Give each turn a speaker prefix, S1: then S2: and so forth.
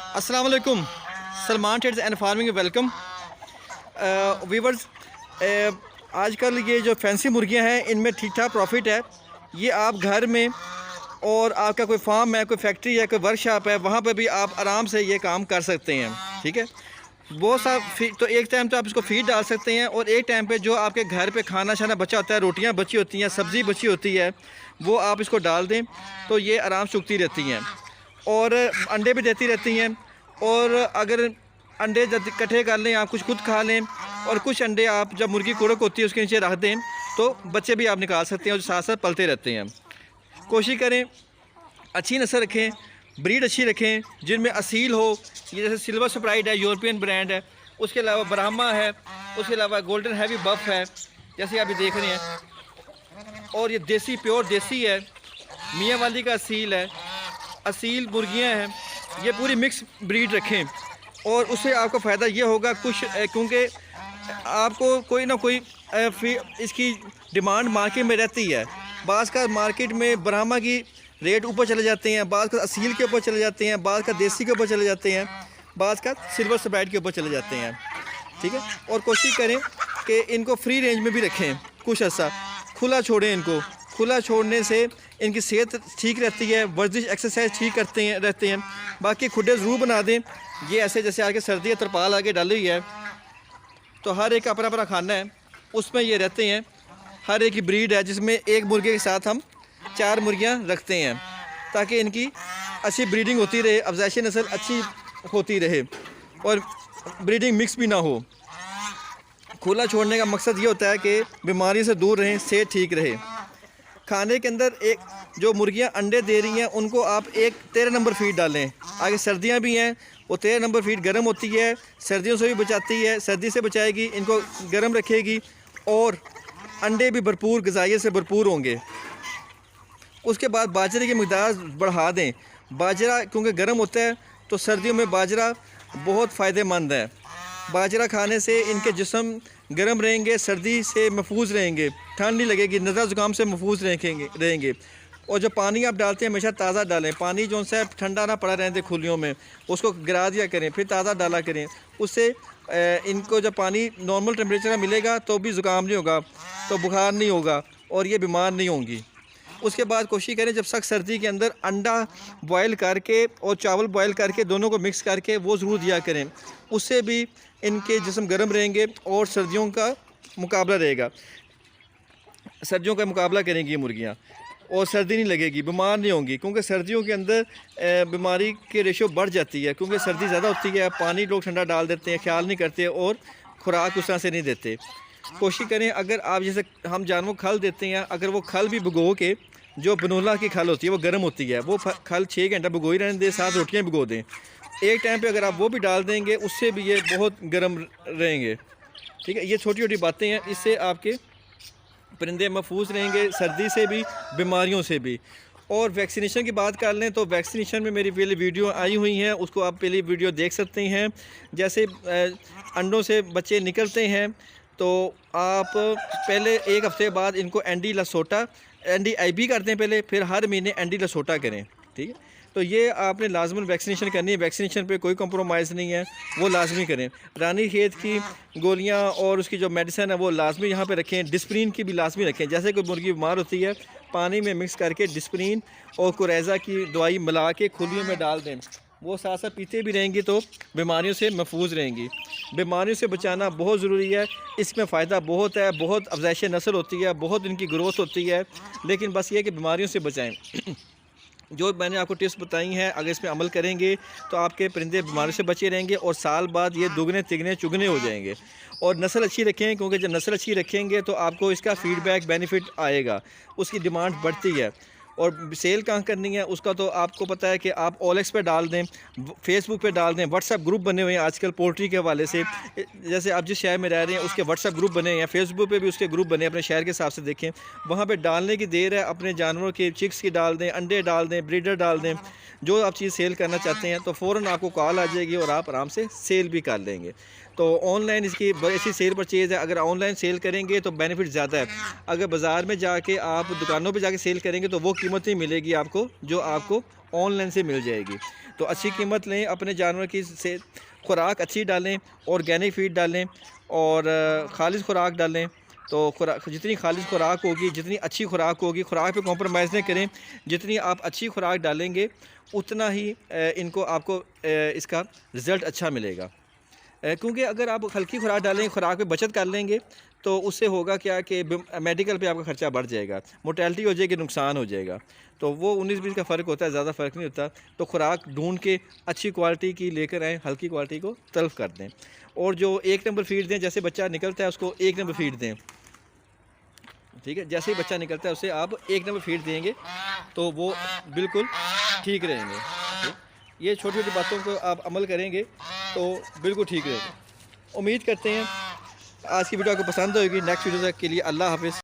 S1: अस्सलाम वालेकुम। Salman trades and farming welcome viewers. आजकल ये जो फैंसी मुर्गियां हैं इनमें ठीक ठाक प्रॉफिट है। ये आप घर में और आपका कोई फार्म है, कोई फैक्ट्री है, कोई वर्कशॉप है, वहाँ पर भी आप आराम से ये काम कर सकते हैं। ठीक है, बहुत सा तो एक टाइम तो आप इसको फीड डाल सकते हैं और एक टाइम पे जो आपके घर पे खाना शाना बचा होता है, रोटियां बची होती हैं, सब्ज़ी बची होती है, वो आप इसको डाल दें तो ये आराम से उगती रहती हैं और अंडे भी देती रहती हैं। और अगर अंडे जब इकट्ठे कर लें, आप कुछ खुद खा लें और कुछ अंडे आप जब मुर्गी कुड़क होती है उसके नीचे रख दें तो बच्चे भी आप निकाल सकते हैं और साथ साथ पलते रहते हैं। कोशिश करें अच्छी नस्ल रखें, ब्रीड अच्छी रखें जिनमें असील हो। ये जैसे सिल्वर स्प्राइट है, यूरोपियन ब्रांड है, उसके अलावा ब्राह्मा है, उसके अलावा गोल्डन हैवी बफ है जैसे आप ये देख रहे हैं। और ये देसी प्योर देसी है, मियाँ वाली का असील है, असील मुर्गियाँ हैं। ये पूरी मिक्स ब्रीड रखें और उससे आपको फ़ायदा ये होगा कुछ, क्योंकि आपको कोई ना कोई इसकी डिमांड मार्केट में रहती है। बाज़ का मार्केट में ब्राह्मा की रेट ऊपर चले जाते हैं, बाज़ का असील के ऊपर चले जाते हैं, बाज़ का देसी के ऊपर चले जाते हैं, बाज़ का सिल्वर स्प्राइट के ऊपर चले जाते हैं। ठीक है, और कोशिश करें कि इनको फ्री रेंज में भी रखें, कुछ ऐसा खुला छोड़ें। इनको खुला छोड़ने से इनकी सेहत ठीक रहती है, वर्जिश एक्सरसाइज ठीक रहते हैं। बाकी खुडे ज़रूर बना दें। ये ऐसे जैसे आगे सर्दी है, तरपाल आगे डाली हुई है तो हर एक अपना अपना खाना है, उसमें ये रहते हैं। हर एक की ब्रीड है जिसमें एक मुर्गे के साथ हम 4 मुर्गियां रखते हैं ताकि इनकी अच्छी ब्रीडिंग होती रहे, अफजाइश नस्ल अच्छी होती रहे और ब्रीडिंग मिक्स भी ना हो। खुला छोड़ने का मकसद ये होता है कि बीमारी से दूर रहें, सेहत ठीक रहे। खाने के अंदर एक जो मुर्गियां अंडे दे रही हैं उनको आप एक 13 नंबर फीड डालें। आगे सर्दियां भी हैं, वो 13 नंबर फीड गर्म होती है, सर्दियों से भी बचाती है, सर्दी से बचाएगी, इनको गर्म रखेगी और अंडे भी भरपूर ग़िज़ाइयत से भरपूर होंगे। उसके बाद बाजरे की मकदार बढ़ा दें। बाजरा क्योंकि गर्म होता है तो सर्दियों में बाजरा बहुत फ़ायदेमंद है। बाजरा खाने से इनके जिस्म गर्म रहेंगे, सर्दी से महफूज रहेंगे, ठंड नहीं लगेगी, नज़र ज़ुकाम से महफूज रहेंगे। और जो पानी आप डालते हैं हमेशा ताज़ा डालें। पानी जो सा ठंडा ना पड़ा रहते खुलियों में, उसको गिरा दिया करें, फिर ताज़ा डाला करें। उससे इनको जब पानी नॉर्मल टेम्परेचर का मिलेगा तो भी ज़ुकाम नहीं होगा, तो बुखार नहीं होगा और ये बीमार नहीं होंगी। उसके बाद कोशिश करें जब सख्त सर्दी के अंदर अंडा बॉयल करके और चावल बॉयल करके दोनों को मिक्स करके वो ज़रूर दिया करें। उससे भी इनके जिस्म गर्म रहेंगे और सर्दियों का मुकाबला रहेगा, सर्दियों का मुकाबला करेंगी ये मुर्गियाँ और सर्दी नहीं लगेगी, बीमार नहीं होंगी। क्योंकि सर्दियों के अंदर बीमारी के रेशो बढ़ जाती है क्योंकि सर्दी ज़्यादा होती है, पानी लोग ठंडा डाल देते हैं, ख्याल नहीं करते और खुराक उस तरह से नहीं देते। कोशिश करें अगर आप जैसे हम जानवरों को खल देते हैं, अगर वो खल भी भिगो के, जो बनोला की खल होती है वो गर्म होती है, वो खल 6 घंटा भिगोई रहने दें, 7 रोटियाँ भिगो दें। एक टाइम पे अगर आप वो भी डाल देंगे उससे भी ये बहुत गर्म रहेंगे। ठीक है, ये छोटी छोटी बातें हैं, इससे आपके परिंदे महफूज रहेंगे सर्दी से भी, बीमारियों से भी। और वैक्सीनेशन की बात कर लें तो वैक्सीनेशन में मेरी पहले वीडियो आई हुई हैं, उसको आप पहले वीडियो देख सकते हैं। जैसे अंडों से बच्चे निकलते हैं तो आप पहले 1 हफ़्ते बाद इनको एंडी लसोटा NDIB करते हैं पहले, फिर हर महीने एंडी लसोटा करें। ठीक है, तो ये आपने लाजमन वैक्सीनेशन करनी है, वैक्सीनेशन पे कोई कंप्रोमाइज़ नहीं है, वो लाजमी करें। रानी खेत की गोलियां और उसकी जो मेडिसिन है वो लाजमी यहाँ पे रखें। डिस्प्रिन की भी लाजमी रखें। जैसे कोई मुर्गी बीमार होती है, पानी में मिक्स करके डिस्प्रिन और कुरेज़ा की दवाई मिला के खुलियों में डाल दें, वो साथ साथ पीते भी रहेंगी तो बीमारियों से महफूज रहेंगी। बीमारियों से बचाना बहुत ज़रूरी है, इसमें फ़ायदा बहुत है, बहुत अफजाइश नस्ल होती है, बहुत इनकी ग्रोथ होती है, लेकिन बस ये कि बीमारियों से बचाएं। जो मैंने आपको टिप्स बताई हैं अगर इसमें अमल करेंगे तो आपके परिंदे बीमारियों से बचे रहेंगे और साल बाद ये दुगने तिगने चुगने हो जाएंगे। और नस्ल अच्छी रखें क्योंकि जब नस्ल अच्छी रखेंगे तो आपको इसका फ़ीडबैक बेनिफिट आएगा, उसकी डिमांड बढ़ती है। और सेल कहाँ करनी है उसका तो आपको पता है कि आप OLX पे डाल दें, फेसबुक पे डाल दें, व्हाट्सएप ग्रुप बने हुए हैं आजकल पोल्ट्री के हवाले से। जैसे आप जिस शहर में रह रहे हैं उसके व्हाट्सएप ग्रुप बने हैं, फेसबुक पे भी उसके ग्रुप बने हैं, अपने शहर के हिसाब से देखें, वहाँ पे डालने की देर है। अपने जानवरों के चिक्स की डाल दें, अंडे डाल दें, ब्रीडर डाल दें, जो आप चीज़ सेल करना चाहते हैं तो फ़ौरन आपको कॉल आ जाएगी और आप आराम से सेल भी कर लेंगे। तो ऑनलाइन इसकी ऐसी सेल परचेज़ है, अगर ऑनलाइन सेल करेंगे तो बेनिफिट ज़्यादा है। अगर बाज़ार में जाके आप दुकानों पे जाके सेल करेंगे तो वो कीमत कीमत ही मिलेगी आपको जो आपको ऑनलाइन से मिल जाएगी। तो अच्छी कीमत लें, अपने जानवर की से खुराक अच्छी डालें, ऑर्गेनिक फीड डालें और खालिश खुराक डालें। तो खुराक जितनी खालिश खुराक होगी, जितनी अच्छी खुराक होगी, खुराक पे कॉम्प्रोमाइज़ नहीं करें। जितनी आप अच्छी खुराक डालेंगे उतना ही इनको आपको इसका रिज़ल्ट अच्छा मिलेगा। क्योंकि अगर आप हल्की खुराक डालेंगे, खुराक पे बचत कर लेंगे तो उससे होगा क्या कि मेडिकल पे आपका ख़र्चा बढ़ जाएगा, मोर्टेलिटी हो जाएगी, नुकसान हो जाएगा। तो वो 19-20 का फ़र्क होता है, ज़्यादा फ़र्क नहीं होता। तो खुराक ढूंढ के अच्छी क्वालिटी की लेकर आएँ, हल्की क्वालिटी को तल्फ़ कर दें। और जो 1 नंबर फ़ीड दें, जैसे बच्चा निकलता है उसको 1 नंबर फ़ीड दें, ठीक है। जैसे ही बच्चा निकलता है उसे आप 1 नंबर फ़ीड देंगे तो वो बिल्कुल ठीक रहेंगे। ठीक? ये छोटी-छोटी बातों को आप अमल करेंगे तो बिल्कुल ठीक रहेगा। उम्मीद करते हैं आज की वीडियो आपको पसंद होगी। नेक्स्ट वीडियो तक के लिए अल्लाह हाफ़िज़।